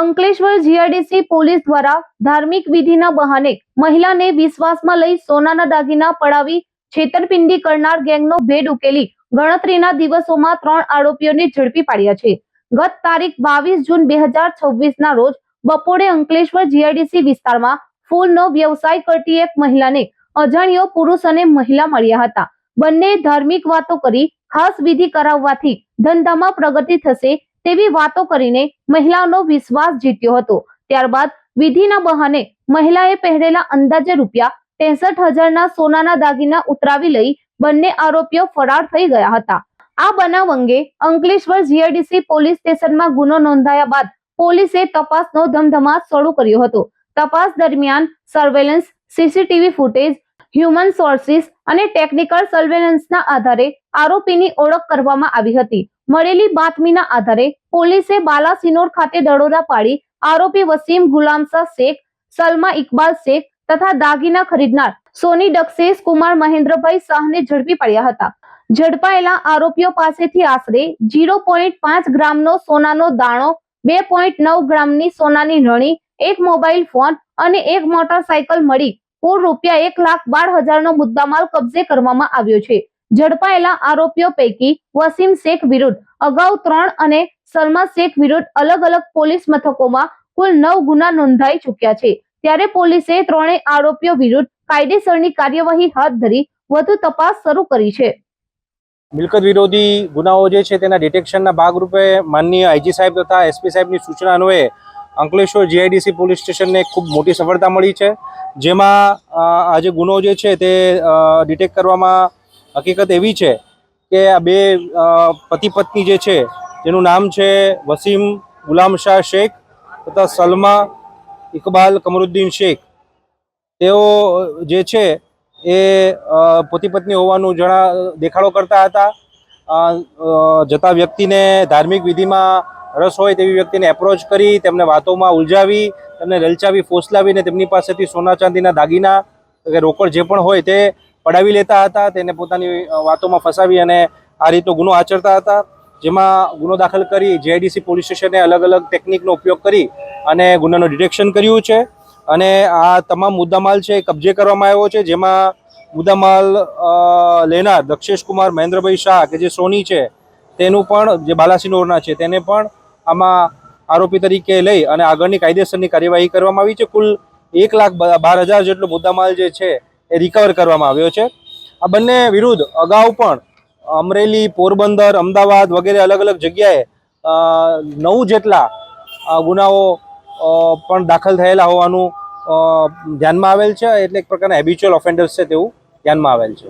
Ankleshwar GIDC police દ્વારા ધાર્મિક વિધિના બહાને મહિલાને વિશ્વાસમાં લઈ સોનાના દાગીના પડાવી છેતરપિંડી કરનાર ગેંગનો ભેદ ઉકેલી ગણતરીના દિવસોમાં 3 આરોપીઓને ઝડપી પાડ્યા છે। ગત તારીખ 22 જૂન 2026 રોજ બપોરે અંકલેશ્વર જીઆઈડીસી વિસ્તારમાં ફૂલનો વ્યવસાય કરતી એક મહિલાને અજાણ્યો પુરુષ અને મહિલા મળ્યા હતા। બંને ધાર્મિક વાતો કરી ખાસ વિધિ કરાવવાથી ધંધામાં પ્રગતિ થશે તેવી વાતો કરીને મહિલાનો વિશ્વાસ જીત્યો હતો। ત્યારબાદ વિધિના બહાને મહિલાએ પહેરેલા અંદાજે ₹63,000ના સોનાના દાગીના ઉતરાવી લઈ બંને આરોપીઓ ફરાર થઈ ગયા હતા। આ બનાવ અંગે અંકલેશ્વર જીઆઈડીસી પોલીસ સ્ટેશનમાં ગુનો નોંધાયા બાદ પોલીસે તપાસનો ધમધમાટ શરૂ કર્યો હતો। તપાસ દરમિયાન surveillance, CCTV footage, human sources અને ટેકનિકલ સર્વેલન્સના આધારે આરોપીની ઓળખ કરવામાં આવી હતી। મળેલી બાતમીના આધારે પોલીસે બાલાસિનોર ખાતે દરોડા પાડી આરોપી વસીમ ગુલામશાહ શેખ, સલમા ઇકબાલ શેખ તથા દાગીના ખરીદનાર સોની દક્ષેશ કુમાર મહેન્દ્રભાઈ શાહને ઝડપી પાડ્યા હતા। ઝડપાયેલા આરોપીઓ પાસેથી આશરે 0.5 ગ્રામનો સોનાનો દાણો, 2.9 ગ્રામની સોનાની નળી, એક મોબાઈલ ફોન અને એક મોટરસાયકલ મળી કુલ ₹1,12,000નો મુદ્દામાલ કબજે કરવામાં આવ્યો છે। ઝડપાયેલા આરોપીઓ પૈકી વસીમ શેખ વિરુદ્ધ અગાઉ 3 અને સલમા શેખ વિરુદ્ધ અલગ અલગ પોલીસ મથકોમાં કુલ 9 ગુના નોંધાઈ ચૂક્યા છે। ત્યારે પોલીસે ત્રણેય આરોપીઓ વિરુદ્ધ કાયદેસરની કાર્યવાહી હાથ ધરી વધુ તપાસ શરૂ કરી છે। મિલકત વિરોધી ગુનાઓ જે છે તેના ડિટેક્શનના ભાગરૂપે માનનીય આઈજી સાહેબ તથા એસપી સાહેબની સૂચના અન્વયે અંકલેશ્વર જીઆઈડીસી પોલીસ સ્ટેશનને ખૂબ મોટી સફળતા મળી છે। જેમાં આ જે ગુનો જે છે તે ડિટેક્ટ કરવામાં હકીકત એવી છે કે આ બે પતિ પત્ની જે છે જેનું નામ છે વસીમ ગુલામશાહ શેખ તથા સલમા ઇકબાલ કમરુદ્દીન શેખ, તેઓ જે છે એ પતિ પત્ની હોવાનું દેખાડો કરતા હતા। જતા વ્યક્તિને ધાર્મિક વિધિમાં રસ હોય તેવી વ્યક્તિને એપ્રોચ કરી તેમને વાતોમાં ઉલઝાવી, તેમને લલચાવી, ફોસલાવીને તેમની પાસેથી સોના ચાંદીના દાગીના કે રોકડ જે પણ હોય તે પડાવી લેતા હતા। તેને પોતાની વાતોમાં ફસાવી અને આ રીતનો ગુનો આચરતા હતા। જેમાં ગુનો દાખલ કરી જીઆઈડીસી પોલીસ સ્ટેશને અલગ અલગ ટેકનિકનો ઉપયોગ કરી અને ગુનાનું ડિટેક્શન કર્યું છે અને આ તમામ મુદ્દામાલ છે એ કબજે કરવામાં આવ્યો છે। જેમાં મુદ્દામાલ લેનાર દક્ષેશ કુમાર મહેન્દ્રભાઈ શાહ કે જે સોની છે તેનું પણ જે બાલાસિનોરના છે તેને પણ આમાં આરોપી તરીકે લઈ અને આગળની કાયદેસરની કાર્યવાહી કરવામાં આવી છે। કુલ 1,12,000 જેટલો મુદ્દામાલ જે છે એ રિકવર કરવામાં આવ્યો છે। આ બંને વિરુદ્ધ અગાઉ પણ અમરેલી, પોરબંદર, અમદાવાદ વગેરે અલગ અલગ જગ્યાએ 9 જેટલા ગુનાઓ પણ દાખલ થયેલા હોવાનું ધ્યાનમાં આવેલ છે। એટલે એક પ્રકારના હેબિચ્યુઅલ ઓફેન્ડર્સ છે તેવું ધ્યાનમાં આવેલ છે।